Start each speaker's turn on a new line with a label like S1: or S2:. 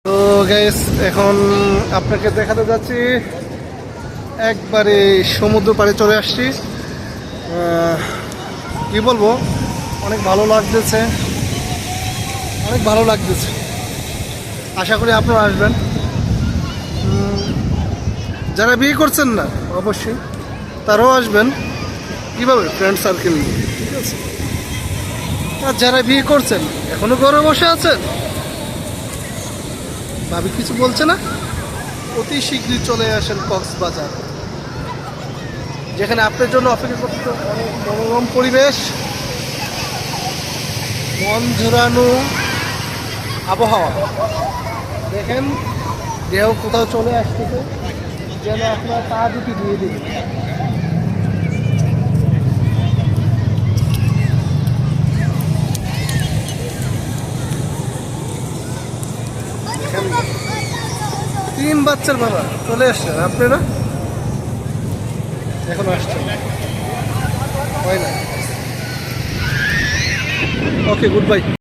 S1: তো গাইস এখন আপনাকে দেখাতে যাচ্ছি একবারে সমুদ্র পাড়ে চলে আসছি। কি বলবো, অনেক ভালো লাগতেছে, অনেক ভালো লাগতেছে। আশা করি আপনারা আসবেন। যারা বিয়ে করছেন না অবশ্যই তারাও আসবেন। কীভাবে? ফ্রেন্ড সার্কেল নিয়ে, ঠিক আছে। আর যারা বিয়ে করছেন এখনো ঘরে বসে আছেন, ভাবি কিছু বলছে না, অতি শীঘ্রই চলে আসেন কক্সবাজার, যেখানে আপনার জন্য অপেক্ষা করতে অনেক মনোরম পরিবেশ, মন ঝোরানো আবহাওয়া। দেখেন দেহ কোথাও চলে আসতেছে, যেন আপনার পা দুটি দিয়ে দিন। তিন বাচ্চার বাবা চলে আসছেন আপনারা, এখন আসছেন, হয় না। ওকে, গুড বাই।